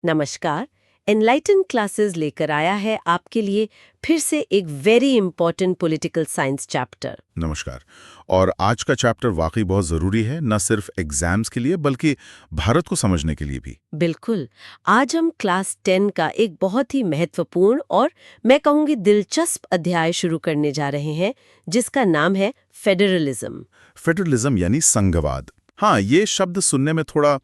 नमस्कार। Enlighten classes लेकर आया है आपके लिए फिर से एक very important political science chapter. नमस्कार। और आज का चैप्टर वाकई बहुत ज़रूरी है, न सिर्फ एग्जाम्स के लिए बल्कि भारत को समझने के लिए भी। बिल्कुल। आज हम क्लास 10 का एक बहुत ही महत्वपूर्ण और मैं कहूँगी दिलचस्प अध्याय शुरू करने जा रहे हैं, जिसका नाम है फेडरलिज्म। फेडरलिज्म यानी संघवाद। हाँ, ये शब्द सुनने में थोड़ा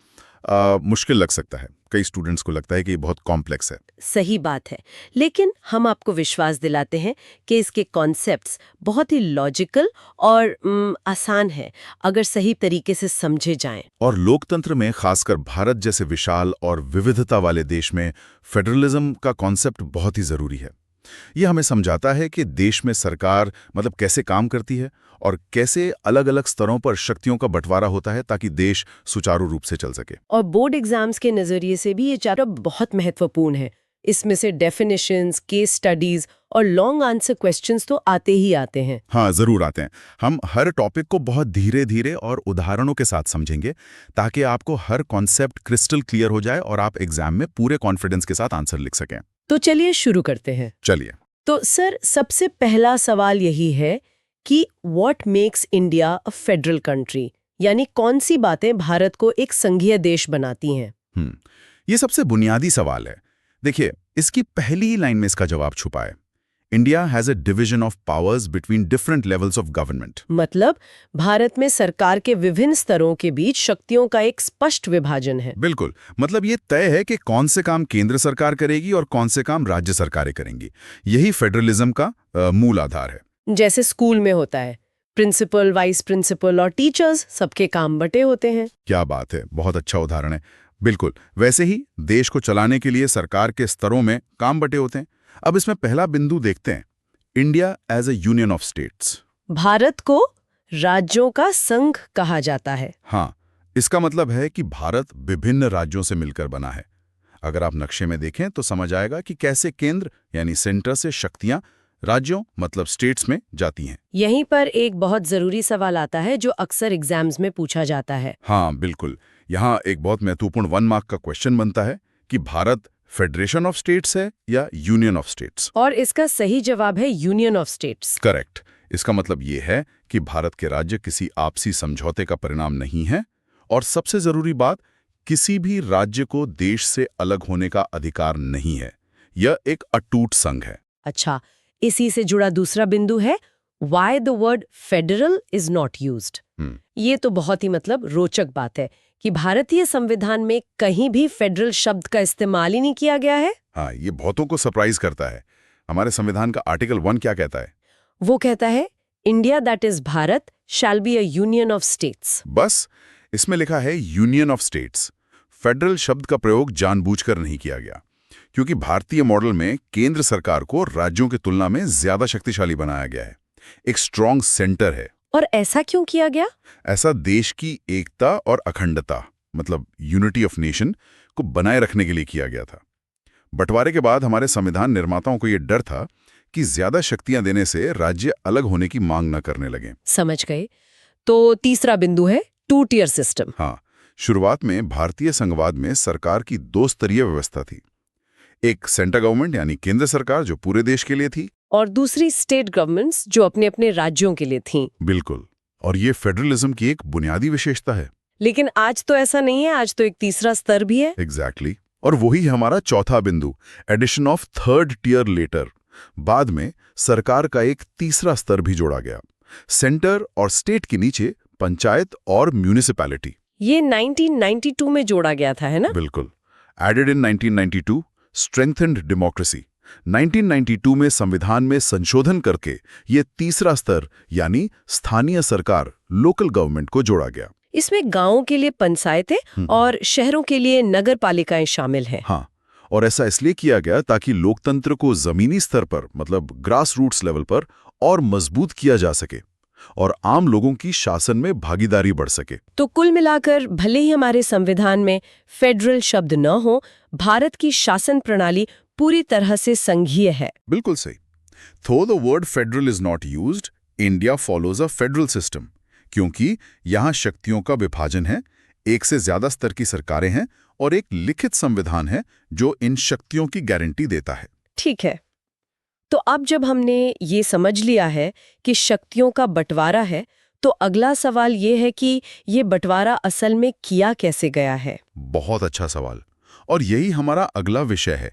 मुश्किल लग सकता है। कई स्टूडेंट्स को लगता है कि ये बहुत कॉम्प्लेक्स है। सही बात है, लेकिन हम आपको विश्वास दिलाते हैं कि इसके कॉन्सेप्ट्स बहुत ही लॉजिकल और आसान है अगर सही तरीके से समझे जाएं। और लोकतंत्र में, खासकर भारत जैसे विशाल और विविधता वाले देश में, फेडरलिज्म का कॉन्सेप्ट बहुत ही ज़रूरी है। ये हमें समझाता है कि देश में सरकार कैसे काम करती है और कैसे अलग अलग स्तरों पर शक्तियों का बंटवारा होता है ताकि देश सुचारू रूप से चल सके। और बोर्ड एग्जाम्स के नजरिए से भी ये चैप्टर बहुत महत्वपूर्ण है। इसमें से डेफिनेशंस, केस स्टडीज और लॉन्ग आंसर क्वेश्चंस तो आते ही आते हैं। हाँ, जरूर आते हैं। हम हर टॉपिक को बहुत धीरे धीरे और उदाहरणों के साथ समझेंगे ताकि आपको हर कॉन्सेप्ट क्रिस्टल क्लियर हो जाए और आप एग्जाम में पूरे कॉन्फिडेंस के साथ आंसर लिख सकें। तो चलिए शुरू करते हैं। चलिए। तो सर, सबसे पहला सवाल यही है कि what makes India a federal country, यानी कौन सी बातें भारत को एक संघीय देश बनाती हैं? ये सबसे बुनियादी सवाल है। देखिए, इसकी पहली लाइन में इसका जवाब छुपा है। India has a division of powers between different levels of government. मतलब भारत में सरकार के विभिन्न स्तरों के बीच शक्तियों का एक स्पष्ट विभाजन है। बिल्कुल। ये तय है कि कौन से काम केंद्र सरकार करेगी और कौन से काम राज्य सरकारें करेंगी। यही फेडरलिज्म का मूल आधार है। जैसे स्कूल में होता है, प्रिंसिपल, वाइस प्रिंसिपल और टीचर्स सबके काम बटे होते हैं। क्या बात है, बहुत अच्छा उदाहरण है। बिल्कुल वैसे ही देश को चलाने के लिए सरकार के स्तरों में काम बटे होते हैं। अब इसमें पहला बिंदु देखते हैं, India as a union of states. भारत को राज्यों का संघ कहा जाता है। हाँ, इसका मतलब है कि भारत विभिन्न राज्यों से मिलकर बना है। अगर आप नक्शे में देखें तो समझ आएगा कि कैसे केंद्र यानी सेंटर से शक्तियां राज्यों स्टेट्स में जाती हैं। यहीं पर एक बहुत जरूरी सवाल आता है जो अक्सर एग्जाम्स में पूछा जाता है। हाँ बिल्कुल, यहाँ एक बहुत महत्वपूर्ण 1 मार्क का क्वेश्चन बनता है कि भारत फेडरेशन ऑफ स्टेट्स है या यूनियन ऑफ स्टेट्स। और इसका सही जवाब है यूनियन ऑफ स्टेट्स। करेक्ट। इसका मतलब ये है कि भारत के राज्य किसी आपसी समझौते का परिणाम नहीं है, और सबसे जरूरी बात, किसी भी राज्य को देश से अलग होने का अधिकार नहीं है। यह एक अटूट संघ है। अच्छा, इसी से जुड़ा दूसरा बिंदु है why the word federal is not used. ये तो बहुत ही रोचक बात है कि भारतीय संविधान में कहीं भी फेडरल शब्द का इस्तेमाल ही नहीं किया गया है। हाँ, ये बहुतों को सरप्राइज करता है। हमारे संविधान का आर्टिकल 1 क्या कहता है? वो कहता है India that is Bharat shall be a union of states. बस, इसमें लिखा है यूनियन ऑफ स्टेट्स। फेडरल शब्द का प्रयोग जानबूझकर नहीं किया गया, क्योंकि भारतीय मॉडल में केंद्र सरकार को राज्यों की तुलना में ज्यादा शक्तिशाली बनाया गया है। एक स्ट्रॉन्ग सेंटर है। और ऐसा क्यों किया गया? ऐसा देश की एकता और अखंडता यूनिटी ऑफ नेशन को बनाए रखने के लिए किया गया था। बंटवारे के बाद हमारे संविधान निर्माताओं को यह डर था कि ज्यादा शक्तियां देने से राज्य अलग होने की मांग न करने लगे। समझ गए। तो तीसरा बिंदु है 2 टियर सिस्टम। हाँ, शुरुआत में भारतीय संघवाद में सरकार की 2 स्तरीय व्यवस्था थी। एक सेंट्रल गवर्नमेंट यानी केंद्र सरकार जो पूरे देश के लिए थी, और दूसरी स्टेट गवर्नमेंट्स जो अपने अपने राज्यों के लिए थीं। बिल्कुल। और ये फेडरलिज्म की एक बुनियादी विशेषता है। लेकिन आज तो ऐसा नहीं है, आज तो एक तीसरा स्तर भी है। एग्जैक्टली। और वही हमारा चौथा बिंदु, addition of 3rd tier letter. बाद में सरकार का एक तीसरा स्तर भी जोड़ा गया, सेंटर और स्टेट के नीचे पंचायत और म्यूनिसिपैलिटी। ये 1992 में जोड़ा गया था, है ना? बिल्कुल। Added in 1992, strengthened democracy. 1992 में संविधान में संशोधन करके ये तीसरा स्तर यानी स्थानीय सरकार, लोकल गवर्नमेंट को जोड़ा गया। इसमें गांवों के लिए पंचायतें और शहरों के लिए नगर पालिकाएं शामिल हैं। हाँ, और ऐसा इसलिए किया गया ताकि लोकतंत्र को जमीनी स्तर पर ग्रास रूट्स लेवल पर और मजबूत किया जा सके और आम लोगों की शासन में भागीदारी बढ़ सके। तो कुल मिलाकर भले ही हमारे संविधान में फेडरल शब्द न हो, भारत की शासन प्रणाली पूरी तरह से संघीय है। बिल्कुल सही। Though the word federal is not used, India follows a federal system, क्योंकि यहाँ शक्तियों का विभाजन है, एक से ज्यादा स्तर की सरकारें हैं और एक लिखित संविधान है जो इन शक्तियों की गारंटी देता है। ठीक है। तो अब जब हमने ये समझ लिया है कि शक्तियों का बंटवारा है, तो अगला सवाल ये है कि ये बंटवारा असल में किया कैसे गया है। बहुत अच्छा सवाल। और यही हमारा अगला विषय है,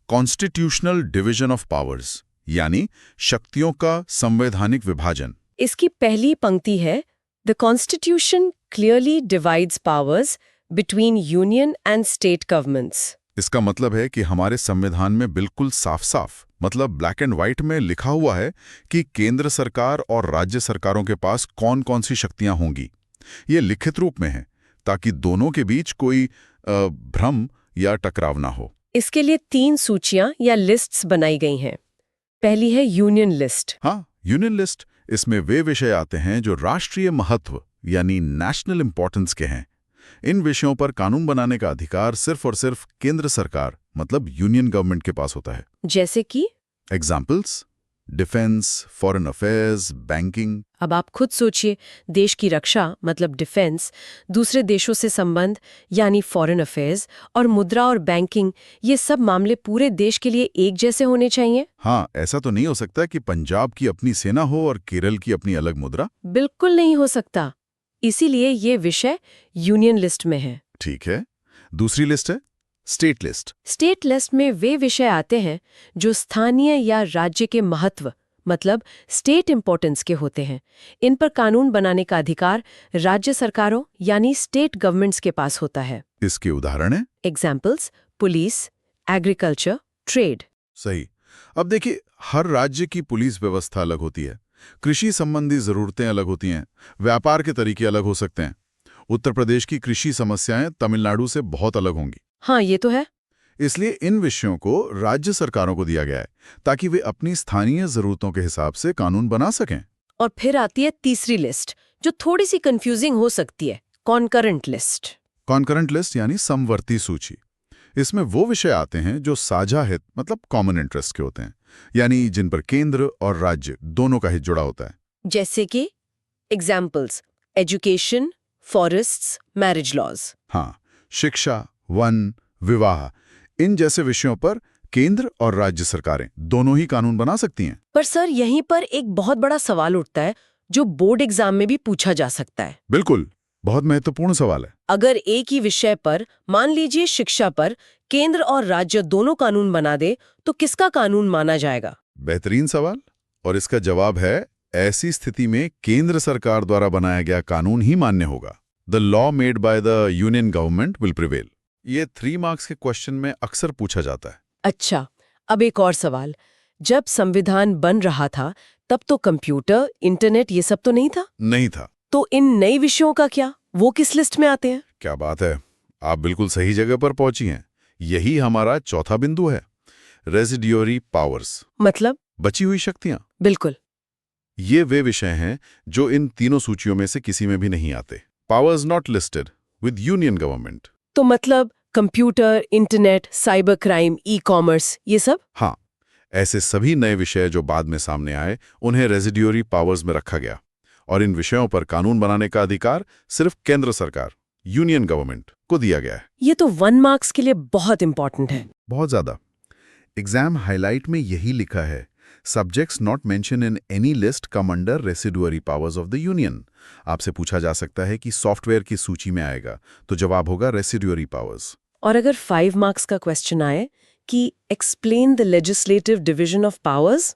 कॉन्स्टिट्यूशनल डिवीजन ऑफ पावर्स, यानी शक्तियों का संवैधानिक विभाजन। इसकी पहली पंक्ति है, the constitution clearly divides powers between union and state governments. इसका मतलब है कि हमारे संविधान में बिल्कुल साफ-साफ, मतलब ब्लैक एंड व्हाइट में लिखा हुआ है कि केंद्र सरकार और राज्य सरकारों के पास कौन-कौन सी शक्तियां होंगी। ये लिखित रूप में है ताकि दोनों के बीच कोई भ्रम या टकराव ना हो। इसके लिए 3 सूचियां या लिस्ट्स बनाई गई हैं। पहली है यूनियन लिस्ट। हाँ, यूनियन लिस्ट। इसमें वे विषय आते हैं जो राष्ट्रीय महत्व यानी नेशनल इंपॉर्टेंस के हैं। इन विषयों पर कानून बनाने का अधिकार सिर्फ और सिर्फ केंद्र सरकार मतलब यूनियन गवर्नमेंट के पास होता है। जैसे कि examples, defence, foreign affairs, banking. अब आप खुद सोचिए, देश की रक्षा मतलब डिफेंस, दूसरे देशों से संबंध यानी फॉरेन अफेयर्स, और मुद्रा और बैंकिंग, ये सब मामले पूरे देश के लिए एक जैसे होने चाहिए? हाँ, ऐसा तो नहीं हो सकता कि पंजाब की अपनी सेना हो और केरल की अपनी अलग मुद्रा। बिल्कुल नहीं हो सकता। इसीलिए ये विषय यूनियन लिस्ट में है। ठीक है। दूसरी लिस्ट है स्टेट लिस्ट। स्टेट लिस्ट में वे विषय आते हैं जो स्थानीय या राज्य के महत्व मतलब स्टेट इंपॉर्टेंस के होते हैं। इन पर कानून बनाने का अधिकार राज्य सरकारों यानी स्टेट गवर्नमेंट्स के पास होता है। इसके उदाहरण है? Examples, police, agriculture, trade. सही। अब देखिए, हर राज्य की पुलिस व्यवस्था अलग होती है, कृषि संबंधी जरूरतें अलग होती हैं, व्यापार के तरीके अलग हो सकते हैं। उत्तर प्रदेश की कृषि समस्याएं तमिलनाडु से बहुत अलग होंगी। हाँ, ये तो है। इसलिए इन विषयों को राज्य सरकारों को दिया गया है ताकि वे अपनी स्थानीय जरूरतों के हिसाब से कानून बना सकें। और फिर आती है तीसरी लिस्ट जो थोड़ी सी कंफ्यूजिंग हो सकती है, कॉन्करेंट लिस्ट। कॉन्करेंट लिस्ट यानी समवर्ती सूची। इसमें वो विषय आते हैं जो साझा हित मतलब कॉमन इंटरेस्ट के होते हैं, यानी जिन पर केंद्र और राज्य दोनों का हित जुड़ा होता है। जैसे कि examples, education, forests, marriage laws. हाँ, शिक्षा, वन, विवाह, इन जैसे विषयों पर केंद्र और राज्य सरकारें दोनों ही कानून बना सकती हैं। पर सर, यहीं पर एक बहुत बड़ा सवाल उठता है जो बोर्ड एग्जाम में भी पूछा जा सकता है। बिल्कुल, बहुत महत्वपूर्ण सवाल है। अगर एक ही विषय पर, मान लीजिए शिक्षा पर, केंद्र और राज्य दोनों कानून बना दे तो किसका कानून माना जाएगा? बेहतरीन सवाल, और इसका जवाब है ऐसी स्थिति में केंद्र सरकार द्वारा बनाया गया कानून ही मान्य होगा। The law made by the union government will prevail. ये 3 मार्क्स के क्वेश्चन में अक्सर पूछा जाता है। अच्छा, अब एक और सवाल। जब संविधान बन रहा था तब तो कंप्यूटर, इंटरनेट ये सब तो नहीं था? नहीं था। तो इन नए विषयों का क्या? वो किस लिस्ट में आते हैं? क्या बात है, आप बिल्कुल सही जगह पर पहुंची हैं। यही हमारा चौथा बिंदु है, रेसिड्यूरी पावर्स मतलब बची हुई शक्तियां। बिल्कुल। ये वे विषय हैं जो इन तीनों सूचियों में से किसी में भी नहीं आते। Powers not listed with union government. तो मतलब computer, internet, cyber crime, e commerce, ये सब? हाँ, ऐसे सभी नए विषय जो बाद में सामने आए उन्हें रेसिड्यूरी पावर्स में रखा गया, और इन विषयों पर कानून बनाने का अधिकार सिर्फ केंद्र सरकार यूनियन गवर्नमेंट को दिया गया है। ये तो 1 मार्क्स के लिए बहुत इंपॉर्टेंट है। बहुत ज्यादा। एग्जाम हाईलाइट में यही लिखा है, subjects not mention in any list come under residuary powers of the union. आपसे पूछा जा सकता है कि सॉफ्टवेयर की सूची में आएगा, तो जवाब होगा रेसिड्यूरी पावर्स। और अगर 5 मार्क्स का क्वेश्चन आए कि explain the legislative division of powers,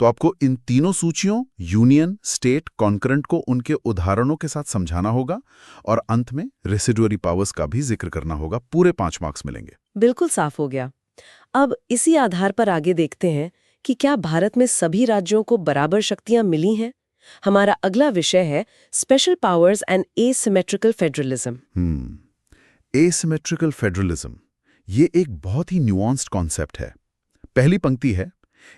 तो आपको इन तीनों सूचियों यूनियन, स्टेट, कॉन्करेंट को उनके उदाहरणों के साथ समझाना होगा, और अंत में रेसिड्यूरी पावर्स का भी जिक्र करना होगा। पूरे 5 मार्क्स मिलेंगे। बिल्कुल साफ हो गया। अब इसी आधार पर आगे देखते हैं कि क्या भारत में सभी राज्यों को बराबर शक्तियां मिली हैं? हमारा अगला विषय है special powers and asymmetrical federalism. Asymmetrical federalism, ये एक बहुत ही न्यूआंस्ड कॉन्सेप्ट है। पहली पंक्ति है,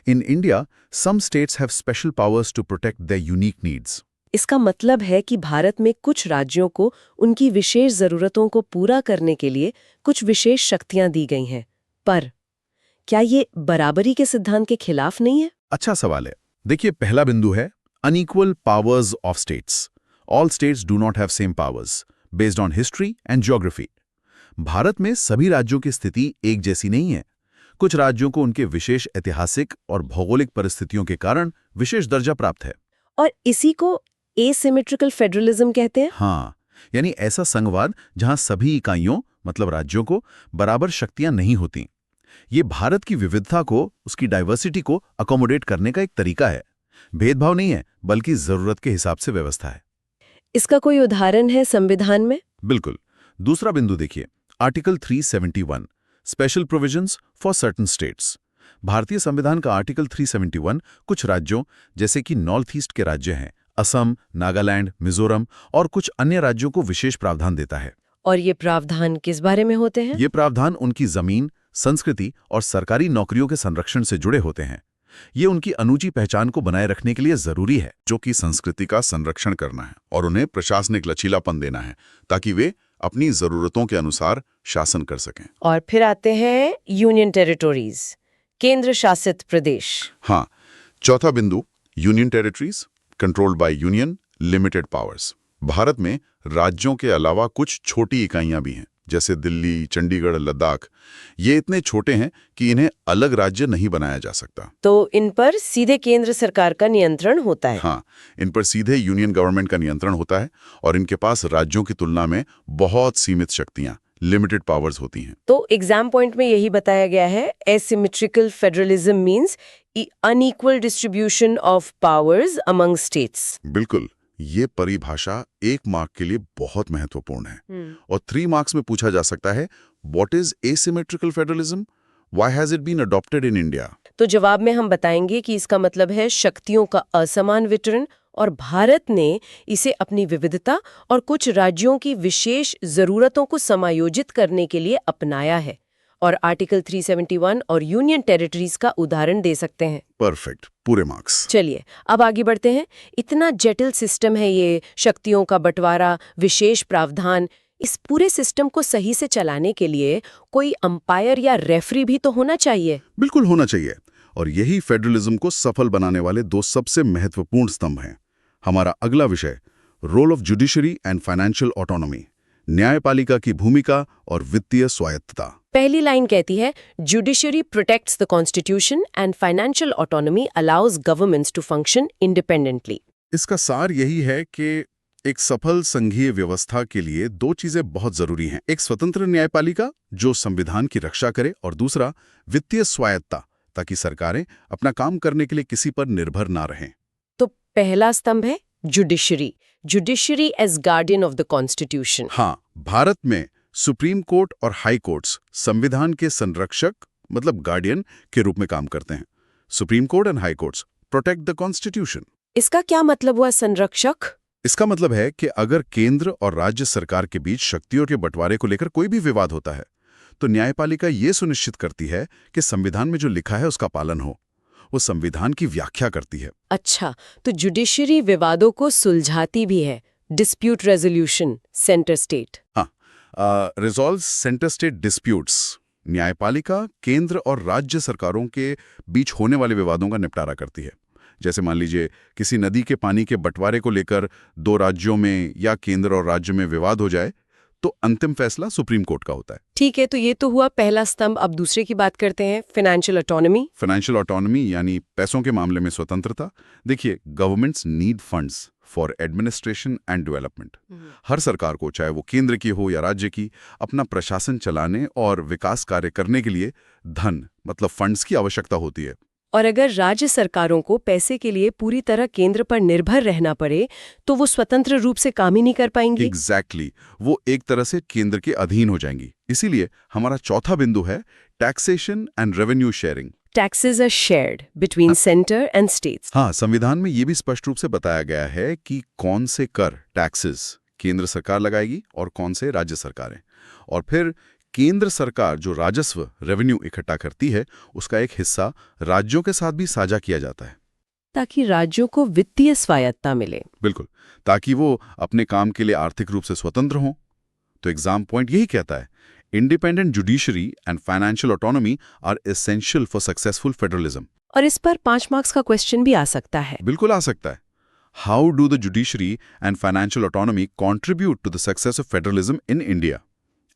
in India some states have special powers to protect their unique needs. इसका मतलब है कि भारत में कुछ राज्यों को उनकी विशेष जरूरतों को पूरा करने के लिए कुछ विशेष शक्तियां दी गई हैं। पर क्या ये बराबरी के सिद्धांत के खिलाफ नहीं है? अच्छा सवाल है। देखिए, पहला बिंदु है unequal powers of states. All states do not have same powers based on history and geography. Bharat में सभी राज्यों की स्थिति एक जैसी नहीं है। कुछ राज्यों को उनके विशेष ऐतिहासिक और भौगोलिक परिस्थितियों के कारण विशेष दर्जा प्राप्त है। और इसी को एसिमेट्रिकल फेडरलिज्म कहते हैं। हाँ, यानी ऐसा संघवाद जहां सभी इकाइयों मतलब राज्यों को बराबर शक्तियां नहीं होती। ये भारत की विविधता को, उसकी डाइवर्सिटी को अकोमोडेट करने का एक तरीका है। भेदभाव नहीं है, बल्कि जरूरत के हिसाब से व्यवस्था है। इसका कोई उदाहरण है संविधान में? बिल्कुल। दूसरा बिंदु देखिए, article 371 special provisions for certain states. भारतीय संविधान का आर्टिकल 371 कुछ राज्यों जैसे कि नॉर्थ ईस्ट के राज्य हैं, असम, नागालैंड, मिजोरम और कुछ अन्य राज्यों को विशेष प्रावधान देता है। और ये प्रावधान किस बारे में होते हैं? ये प्रावधान उनकी जमीन, संस्कृति और सरकारी नौकरियों के संरक्षण से जुड़े होते हैं। ये उनकी अनूठी पहचान को बनाए रखने के लिए जरूरी है, जो कि संस्कृति का संरक्षण करना है और उन्हें प्रशासनिक लचीलापन देना है ताकि वे अपनी जरूरतों के अनुसार शासन कर सकें। और फिर आते हैं यूनियन टेरिटोरीज, केंद्र शासित प्रदेश। हाँ, चौथा बिंदु, union territories controlled by union, limited powers. Bharat में राज्यों के अलावा कुछ छोटी इकाइयां भी हैं, जैसे दिल्ली, चंडीगढ़, लद्दाख। ये इतने छोटे हैं कि इन्हें अलग राज्य नहीं बनाया जा सकता। तो इन पर सीधे केंद्र सरकार का नियंत्रण होता है। हाँ, इन पर सीधे यूनियन गवर्नमेंट का नियंत्रण होता है और इनके पास राज्यों की तुलना में बहुत सीमित शक्तियां, लिमिटेड पावर्स होती हैं। तो एग्जाम पॉइंट में यही बताया गया है, asymmetrical federalism means unequal distribution of powers among states. बिल्कुल, ये परिभाषा 1 मार्क के लिए बहुत महत्वपूर्ण है। और 3 मार्क्स में पूछा जा सकता है, what is asymmetrical federalism, why has it been adopted in India? तो जवाब में हम बताएंगे कि इसका मतलब है शक्तियों का असमान वितरण, और भारत ने इसे अपनी विविधता और कुछ राज्यों की विशेष जरूरतों को समायोजित करने के लिए अपनाया है। और आर्टिकल 371 और यूनियन टेरिटरीज का उदाहरण दे सकते हैं। परफेक्ट, पूरे मार्क्स। चलिए अब आगे बढ़ते हैं। इतना जटिल सिस्टम है ये, शक्तियों का बंटवारा, विशेष प्रावधान। इस पूरे सिस्टम को सही से चलाने के लिए कोई अंपायर या रेफरी भी तो होना चाहिए। बिल्कुल होना चाहिए, और यही फेडरलिज्म को सफल बनाने वाले 2 सबसे महत्वपूर्ण स्तंभ हैं। हमारा अगला विषय, role of judiciary and financial autonomy, न्यायपालिका की भूमिका और वित्तीय स्वायत्तता। पहली लाइन कहती है, judiciary protects the constitution and financial autonomy allows governments to function independently. इसका सार यही है कि एक सफल संघीय व्यवस्था के लिए 2 चीजें बहुत जरूरी हैं। एक स्वतंत्र न्यायपालिका जो संविधान की रक्षा करे, और दूसरा वित्तीय स्वायत्तता, ताकि सरकारें अपना काम करने के लिए किसी पर निर्भर ना रहें। तो पहला स्तंभ है judiciary, judiciary as guardian of the constitution. हाँ, भारत में सुप्रीम कोर्ट और हाई कोर्ट्स संविधान के संरक्षक मतलब गार्डियन के रूप में काम करते हैं। Supreme court and high courts protect the constitution. इसका क्या मतलब हुआ संरक्षक? इसका मतलब है कि अगर केंद्र और राज्य सरकार के बीच शक्तियों के बंटवारे को लेकर कोई भी विवाद होता है, तो न्यायपालिका ये सुनिश्चित करती है कि संविधान में जो लिखा है उसका पालन हो। वो संविधान की व्याख्या करती है। अच्छा, तो जुडिशरी विवादों को सुलझाती भी है, डिस्प्यूट रेजोल्यूशन, सेंटर स्टेट। हाँ, रिजॉल्व सेंटर स्टेट डिस्प्यूट्स। न्यायपालिका केंद्र और राज्य सरकारों के बीच होने वाले विवादों का निपटारा करती है। जैसे मान लीजिए किसी नदी के पानी के बंटवारे को लेकर 2 राज्यों में या केंद्र और राज्य में विवाद हो जाए, तो अंतिम फैसला सुप्रीम कोर्ट का होता है। ठीक है, तो ये तो हुआ पहला स्तंभ। अब दूसरे की बात करते हैं, फाइनेंशियल ऑटोनॉमी। फाइनेंशियल ऑटोनॉमी यानी पैसों के मामले में स्वतंत्रता। देखिए, governments need funds for administration and development. हर सरकार को, चाहे वो केंद्र की हो या राज्य की, अपना प्रशासन चलाने और विकास कार्य करने के लिए धन मतलब फंड्स की आवश्यकता होती है। और अगर राज्य सरकारों को पैसे के लिए पूरी तरह केंद्र पर निर्भर रहना पड़े, तो वो स्वतंत्र रूप से काम ही नहीं कर पाएंगी। एग्जैक्टली, वो एक तरह से केंद्र के अधीन हो जाएंगी। इसीलिए हमारा चौथा बिंदु है taxation and revenue sharing. Taxes are shared between centre and states. हाँ, संविधान में ये भी स्पष्ट रूप से बताया गया है कि कौन से कर, टैक्सेस, केंद्र सरकार लगाएगी और कौन से राज्य सरकारें। और फिर केंद्र सरकार जो राजस्व, रेवेन्यू इकट्ठा करती है, उसका एक हिस्सा राज्यों के साथ भी साझा किया जाता है, ताकि राज्यों को वित्तीय स्वायत्तता मिले। बिल्कुल, ताकि वो अपने काम के लिए आर्थिक रूप से स्वतंत्र हों। तो एग्जाम पॉइंट यही कहता है, independent judiciary and financial autonomy are essential for successful federalism. और इस पर 5 मार्क्स का क्वेश्चन भी आ सकता है। बिल्कुल आ सकता है। How do the judiciary and financial autonomy contribute to the success of federalism in India?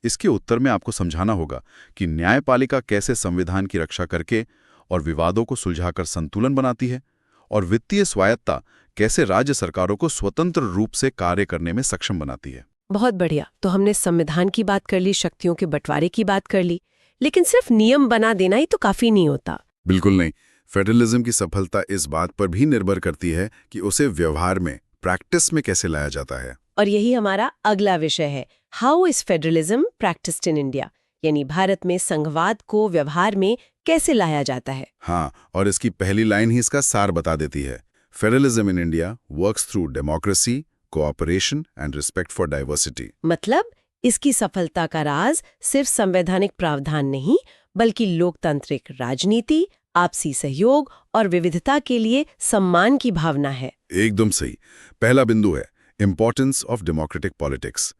इसके उत्तर में आपको समझाना होगा कि न्यायपालिका कैसे संविधान की रक्षा करके और विवादों को सुलझाकर संतुलन बनाती है, और वित्तीय स्वायत्तता कैसे राज्य सरकारों को स्वतंत्र रूप से कार्य करने में सक्षम बनाती है। बहुत बढ़िया। तो हमने संविधान की बात कर ली, शक्तियों के बंटवारे की बात कर ली, लेकिन सिर्फ नियम बना देना ही तो काफी नहीं होता। बिल्कुल नहीं। फेडरलिज्म की सफलता इस बात पर भी निर्भर करती है कि उसे व्यवहार में, प्रैक्टिस में कैसे लाया जाता है। और यही हमारा अगला विषय है, how is federalism practised in India, यानी भारत में संघवाद को व्यवहार में कैसे लाया जाता है। हाँ, और इसकी पहली लाइन ही इसका सार बता देती है। Federalism in India works through democracy, cooperation and respect for diversity. मतलब इसकी सफलता का राज सिर्फ संवैधानिक प्रावधान नहीं, बल्कि लोकतांत्रिक राजनीति, आपसी सहयोग और विविधता के लिए सम्मान की भावना है। एकदम सही। पहला बिंदु है importance of democratic politics.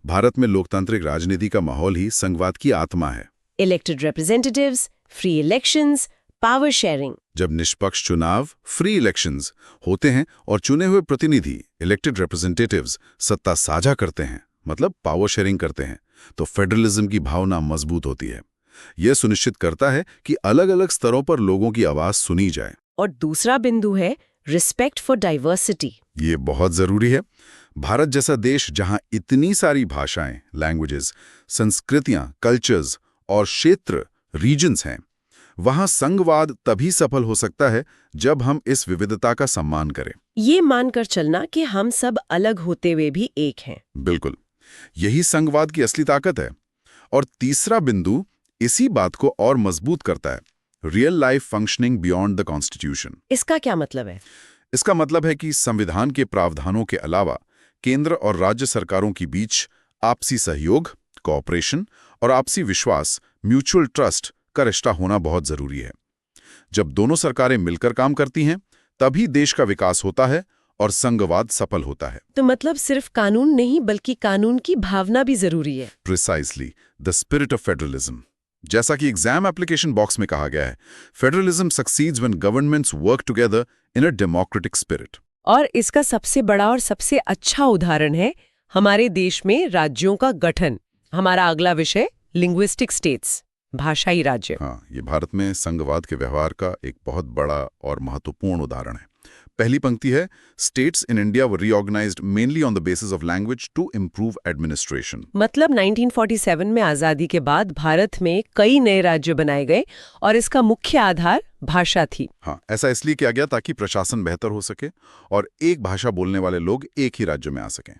Bharat में लोकतांत्रिक राजनीति का माहौल ही संघवाद की आत्मा है। Elected representatives, free elections, power sharing. जब निष्पक्ष चुनाव, फ्री इलेक्शंस होते हैं और चुने हुए प्रतिनिधि, इलेक्टेड रिप्रेजेंटेटिव्स, सत्ता साझा करते हैं, मतलब पावर शेयरिंग करते हैं, तो फेडरलिज्म की भावना मजबूत होती है। यह सुनिश्चित करता है कि अलग अलग स्तरों पर लोगों की आवाज सुनी जाए। और दूसरा बिंदु है रिस्पेक्ट फॉर डाइवर्सिटी। ये बहुत जरूरी है। भारत जैसा देश जहां इतनी सारी भाषाएं, लैंग्वेजेस, संस्कृतियां, कल्चर्स और क्षेत्र, रीजन्स हैं, वहां संघवाद तभी सफल हो सकता है जब हम इस विविधता का सम्मान करें। ये मानकर चलना कि हम सब अलग होते हुए भी एक हैं। बिल्कुल, यही संघवाद की असली ताकत है। और तीसरा बिंदु इसी बात को और मजबूत करता है, real life functioning beyond the constitution. इसका क्या मतलब है? इसका मतलब है कि संविधान के प्रावधानों के अलावा केंद्र और राज्य सरकारों के बीच आपसी सहयोग, कोऑपरेशन और आपसी विश्वास, म्यूचुअल ट्रस्ट का रिश्ता होना बहुत जरूरी है। जब दोनों सरकारें मिलकर काम करती हैं, तभी देश का विकास होता है और संघवाद सफल होता है। तो मतलब सिर्फ कानून नहीं, बल्कि कानून की भावना भी जरूरी है। Precisely, the spirit of federalism. जैसा कि एग्जाम एप्लीकेशन बॉक्स में कहा गया है, federalism succeeds when governments work together in a democratic spirit. और इसका सबसे बड़ा और सबसे अच्छा उदाहरण है हमारे देश में राज्यों का गठन। हमारा अगला विषय लिंग्विस्टिक स्टेट्स, भाषाई राज्य। हाँ, ये भारत में संघवाद के व्यवहार का एक बहुत बड़ा और महत्वपूर्ण उदाहरण है। पहली पंक्ति है, states in India were reorganised mainly on the basis of language to improve administration. मतलब 1947 में आजादी के बाद भारत में कई नए राज्य बनाए गए और इसका मुख्य आधार भाषा थी। हाँ, ऐसा इसलिए किया गया ताकि प्रशासन बेहतर हो सके और एक भाषा बोलने वाले लोग एक ही राज्य में आ सकें।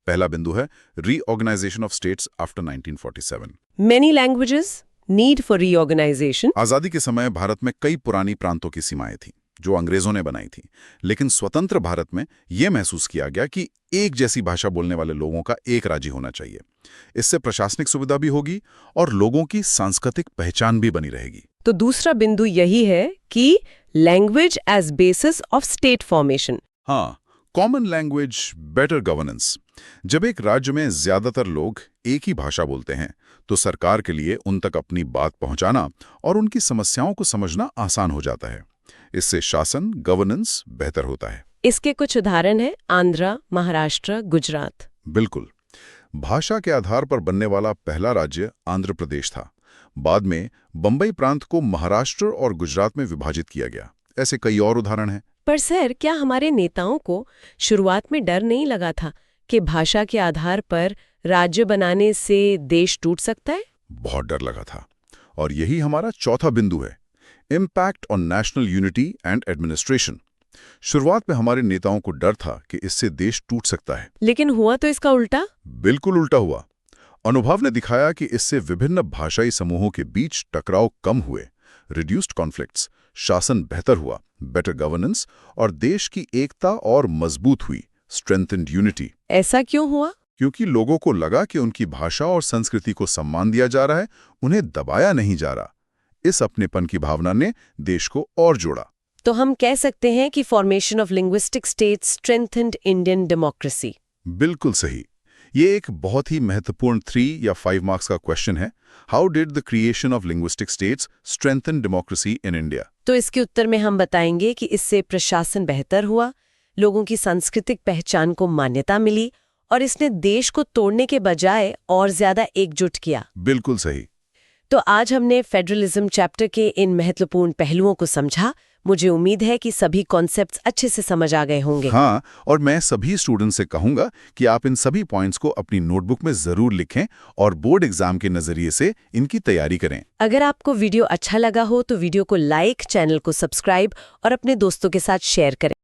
पहला बिंदु है reorganisation of states after 1947। Many languages, need for reorganisation. आजादी के समय भारत में कई पुरानी प्रांतों की सीमाएं थीं जो अंग्रेजों ने बनाई थी, लेकिन स्वतंत्र भारत में यह महसूस किया गया कि एक जैसी भाषा बोलने वाले लोगों का एक राज्य होना चाहिए। इससे प्रशासनिक सुविधा भी होगी और लोगों की सांस्कृतिक पहचान भी बनी रहेगी। तो दूसरा बिंदु यही है कि language as basis of state formation. हाँ, कॉमन लैंग्वेज, बेटर गवर्नेंस। जब एक राज्य में ज्यादातर लोग एक ही भाषा बोलते हैं, तो सरकार के लिए उन तक अपनी बात पहुंचाना और उनकी समस्याओं को समझना आसान हो जाता है। इससे शासन, गवर्नेंस बेहतर होता है। इसके कुछ उदाहरण हैं आंध्र, महाराष्ट्र, गुजरात। बिल्कुल। भाषा के आधार पर बनने वाला पहला राज्य आंध्र प्रदेश था। बाद में बंबई प्रांत को महाराष्ट्र और गुजरात में विभाजित किया गया। ऐसे कई और उदाहरण हैं। पर सर, क्या हमारे नेताओं को शुरुआत में डर नहीं लगा था कि भाषा के आधार पर राज्य बनाने से देश टूट सकता है? बहुत डर लगा था। और यही हमारा चौथा बिंदु है, impact on national unity and administration. शुरुआत में हमारे नेताओं को डर था कि इससे देश टूट सकता है, लेकिन हुआ तो इसका उल्टा। बिल्कुल उल्टा हुआ। अनुभव ने दिखाया कि इससे विभिन्न भाषाई समूहों के बीच टकराव कम हुए, रिड्यूस्ड कॉन्फ्लिक्ट्स, शासन बेहतर हुआ, बेटर गवर्नेंस, और देश की एकता और मजबूत हुई, स्ट्रेंथेंड यूनिटी। ऐसा क्यों हुआ? क्योंकि लोगों को लगा कि उनकी भाषा और संस्कृति को सम्मान दिया जा रहा है, उन्हें दबाया नहीं जा रहा। इस अपनेपन की भावना ने देश को और जोड़ा। तो हम कह सकते हैं कि formation of linguistic states strengthened Indian democracy. बिल्कुल सही। ये एक बहुत ही महत्वपूर्ण 3 या 5 मार्क्स का क्वेश्चन है। How did the creation of linguistic states strengthen democracy in India? तो इसके उत्तर में हम बताएंगे कि इससे प्रशासन बेहतर हुआ, लोगों की सांस्कृतिक पहचान को मान्यता मिली और इसने देश को तोड़ने के बजाय और ज्यादा एकजुट किया। बिल्कुल सही। तो आज हमने फेडरलिज्म चैप्टर के इन महत्वपूर्ण पहलुओं को समझा। मुझे उम्मीद है कि सभी कॉन्सेप्ट्स अच्छे से समझ आ गए होंगे। हाँ, और मैं सभी स्टूडेंट से कहूंगा कि आप इन सभी पॉइंट्स को अपनी नोटबुक में जरूर लिखें और बोर्ड एग्जाम के नजरिए से इनकी तैयारी करें। अगर आपको वीडियो अच्छा लगा हो तो वीडियो को लाइक, चैनल को सब्सक्राइब और अपने दोस्तों के साथ शेयर करें।